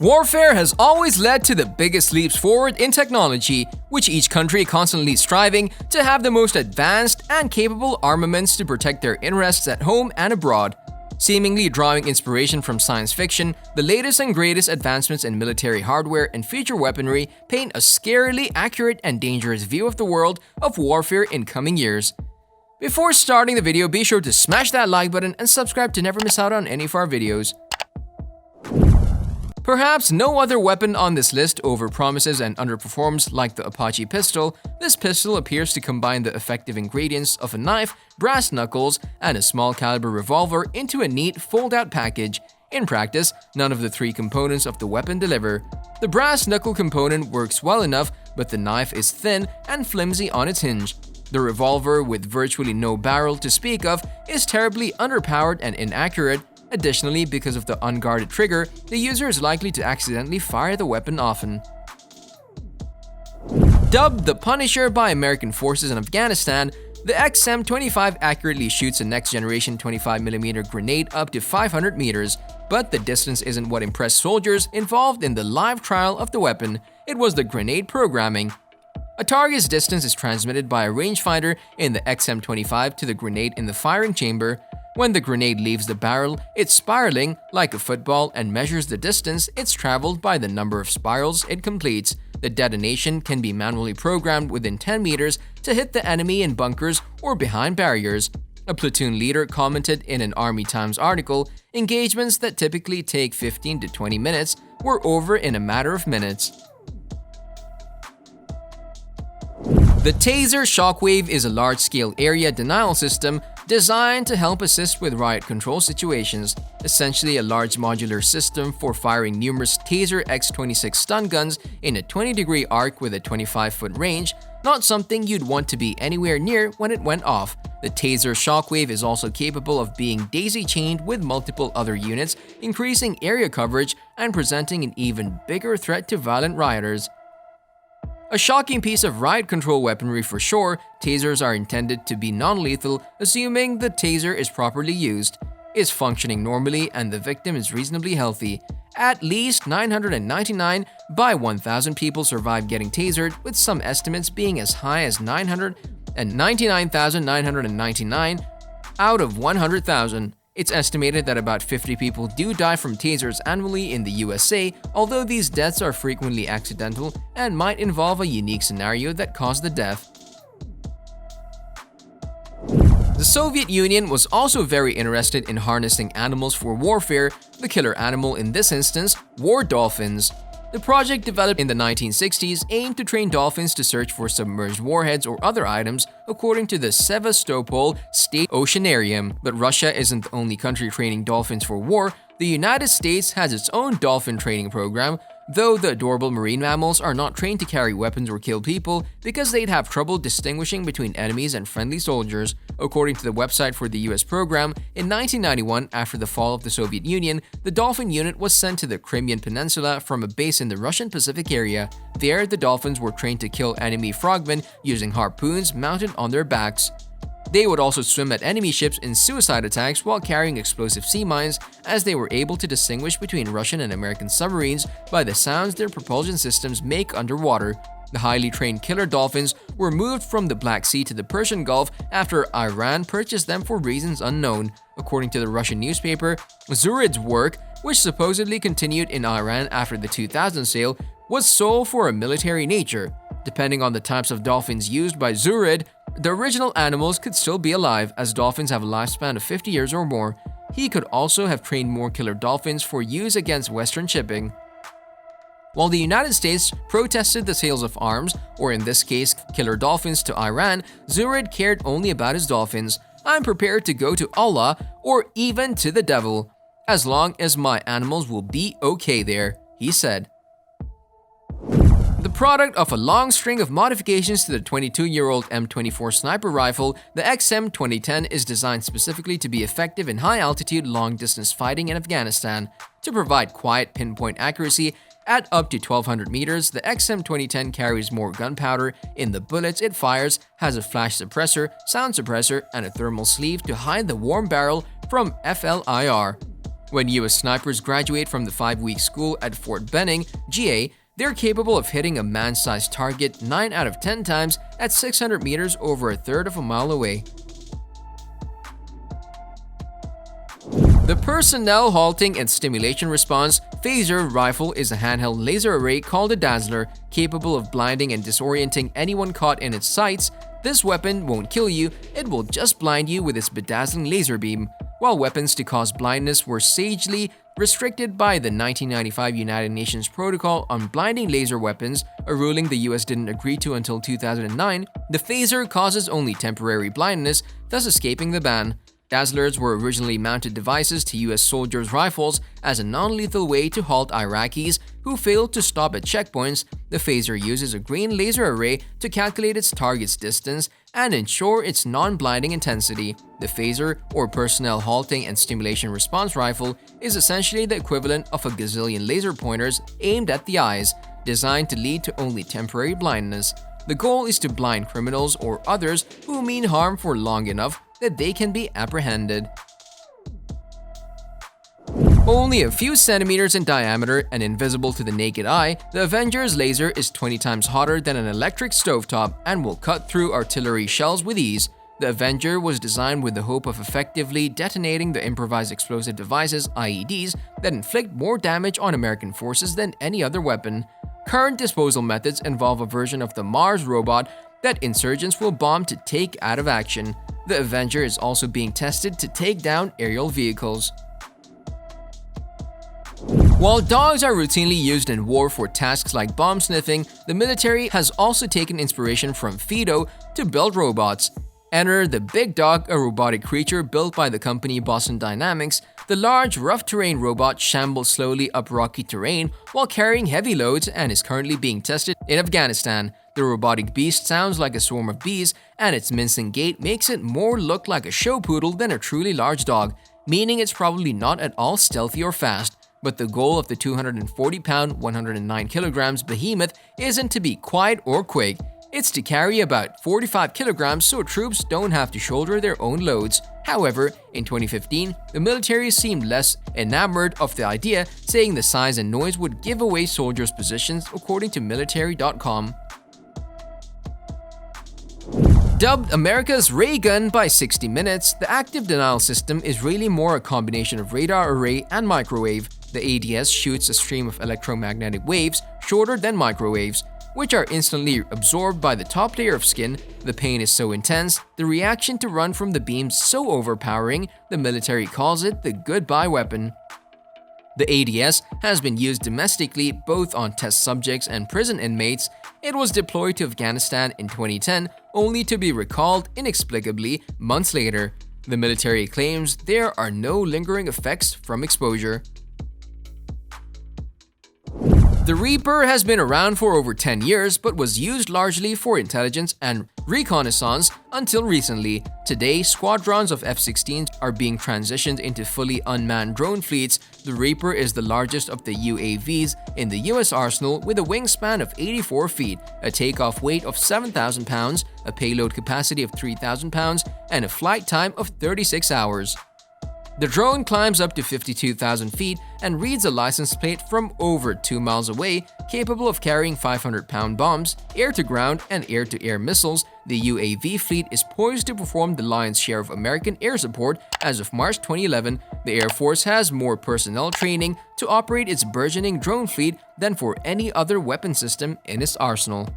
Warfare has always led to the biggest leaps forward in technology, which each country constantly striving to have the most advanced and capable armaments to protect their interests at home and abroad. Seemingly drawing inspiration from science fiction, the latest and greatest advancements in military hardware and future weaponry paint a scarily accurate and dangerous view of the world of warfare in coming years. Before starting the video, be sure to smash that like button and subscribe to never miss out on any of our videos. Perhaps no other weapon on this list overpromises and underperforms like the Apache Pistol. This pistol appears to combine the effective ingredients of a knife, brass knuckles, and a small caliber revolver into a neat fold-out package. In practice, none of the three components of the weapon deliver. The brass knuckle component works well enough, but the knife is thin and flimsy on its hinge. The revolver, with virtually no barrel to speak of, is terribly underpowered and inaccurate. Additionally, because of the unguarded trigger, the user is likely to accidentally fire the weapon often. Dubbed the Punisher by American forces in Afghanistan, the XM-25 accurately shoots a next-generation 25mm grenade up to 500 meters, but the distance isn't what impressed soldiers involved in the live trial of the weapon. It was the grenade programming. A target's distance is transmitted by a rangefinder in the XM-25 to the grenade in the firing chamber. When the grenade leaves the barrel, it's spiraling like a football and measures the distance it's traveled by the number of spirals it completes. The detonation can be manually programmed within 10 meters to hit the enemy in bunkers or behind barriers. A platoon leader commented in an Army Times article, engagements that typically take 15 to 20 minutes were over in a matter of minutes. The Taser Shockwave is a large-scale area denial system designed to help assist with riot control situations, essentially a large modular system for firing numerous Taser X26 stun guns in a 20-degree arc with a 25-foot range, not something you'd want to be anywhere near when it went off. The Taser Shockwave is also capable of being daisy-chained with multiple other units, increasing area coverage and presenting an even bigger threat to violent rioters. A shocking piece of riot control weaponry for sure, tasers are intended to be non-lethal, assuming the taser is properly used, is functioning normally, and the victim is reasonably healthy. At least 999 by 1,000 people survived getting tasered, with some estimates being as high as 999,999 out of 100,000. It's estimated that about 50 people do die from tasers annually in the USA, although these deaths are frequently accidental and might involve a unique scenario that caused the death. The Soviet Union was also very interested in harnessing animals for warfare. The killer animal in this instance were dolphins. The project, developed in the 1960s, aimed to train dolphins to search for submerged warheads or other items, according to the Sevastopol State Oceanarium. But Russia isn't the only country training dolphins for war. The United States has its own dolphin training program, though the adorable marine mammals are not trained to carry weapons or kill people because they'd have trouble distinguishing between enemies and friendly soldiers. According to the website for the US program, in 1991, after the fall of the Soviet Union, the dolphin unit was sent to the Crimean Peninsula from a base in the Russian Pacific area. There, the dolphins were trained to kill enemy frogmen using harpoons mounted on their backs. They would also swim at enemy ships in suicide attacks while carrying explosive sea mines, as they were able to distinguish between Russian and American submarines by the sounds their propulsion systems make underwater. The highly trained killer dolphins were moved from the Black Sea to the Persian Gulf after Iran purchased them for reasons unknown. According to the Russian newspaper, Zurid's work, which supposedly continued in Iran after the 2000 sale, was sold for a military nature. Depending on the types of dolphins used by Zurid, the original animals could still be alive, as dolphins have a lifespan of 50 years or more. He could also have trained more killer dolphins for use against Western shipping. While the United States protested the sales of arms, or in this case, killer dolphins, to Iran, Zurid cared only about his dolphins. "I'm prepared to go to Allah or even to the devil, as long as my animals will be okay there," he said. The product of a long string of modifications to the 22-year-old M24 sniper rifle, the XM-2010 is designed specifically to be effective in high-altitude, long-distance fighting in Afghanistan. To provide quiet, pinpoint accuracy at up to 1,200 meters, the XM-2010 carries more gunpowder in the bullets it fires, has a flash suppressor, sound suppressor, and a thermal sleeve to hide the warm barrel from FLIR. When US snipers graduate from the 5-week school at Fort Benning, GA, they're capable of hitting a man-sized target 9 out of 10 times at 600 meters over a third of a mile away. The Personnel Halting and Stimulation Response Phaser Rifle is a handheld laser array called a Dazzler, capable of blinding and disorienting anyone caught in its sights. This weapon won't kill you, it will just blind you with its bedazzling laser beam. While weapons to cause blindness were sagely restricted by the 1995 United Nations Protocol on Blinding Laser Weapons, a ruling the US didn't agree to until 2009, the phaser causes only temporary blindness, thus escaping the ban. Dazzlers were originally mounted devices to US soldiers' rifles as a non-lethal way to halt Iraqis who failed to stop at checkpoints. The phaser uses a green laser array to calculate its target's distance and ensure its non-blinding intensity. The phaser, or Personnel Halting and Stimulation Response Rifle, is essentially the equivalent of a gazillion laser pointers aimed at the eyes, designed to lead to only temporary blindness. The goal is to blind criminals or others who mean harm for long enough that they can be apprehended. Only a few centimeters in diameter and invisible to the naked eye, the Avenger's laser is 20 times hotter than an electric stovetop and will cut through artillery shells with ease. The Avenger was designed with the hope of effectively detonating the improvised explosive devices (IEDs) that inflict more damage on American forces than any other weapon. Current disposal methods involve a version of the Mars robot that insurgents will bomb to take out of action. The Avenger is also being tested to take down aerial vehicles. While dogs are routinely used in war for tasks like bomb sniffing, the military has also taken inspiration from Fido to build robots. Enter the Big Dog, a robotic creature built by the company Boston Dynamics. The large, rough-terrain robot shambles slowly up rocky terrain while carrying heavy loads and is currently being tested in Afghanistan. The robotic beast sounds like a swarm of bees, and its mincing gait makes it more look like a show poodle than a truly large dog, meaning it's probably not at all stealthy or fast. But the goal of the 240-pound, 109-kilograms behemoth isn't to be quiet or quick. It's to carry about 45 kilograms so troops don't have to shoulder their own loads. However, in 2015, the military seemed less enamored of the idea, saying the size and noise would give away soldiers' positions, according to military.com. Dubbed America's Raygun by 60 Minutes, the active denial system is really more a combination of radar array and microwave. The ADS shoots a stream of electromagnetic waves shorter than microwaves, which are instantly absorbed by the top layer of skin. The pain is so intense, the reaction to run from the beams so overpowering, the military calls it the goodbye weapon. The ADS has been used domestically both on test subjects and prison inmates. It was deployed to Afghanistan in 2010, only to be recalled inexplicably months later. The military claims there are no lingering effects from exposure. The Reaper has been around for over 10 years but was used largely for intelligence and reconnaissance until recently. Today, squadrons of F-16s are being transitioned into fully unmanned drone fleets. The Reaper is the largest of the UAVs in the US arsenal with a wingspan of 84 feet, a takeoff weight of 7,000 pounds, a payload capacity of 3,000 pounds, and a flight time of 36 hours. The drone climbs up to 52,000 feet and reads a license plate from over 2 miles away, capable of carrying 500-pound bombs, air-to-ground, and air-to-air missiles. The UAV fleet is poised to perform the lion's share of American air support as of March 2011. The Air Force has more personnel training to operate its burgeoning drone fleet than for any other weapon system in its arsenal.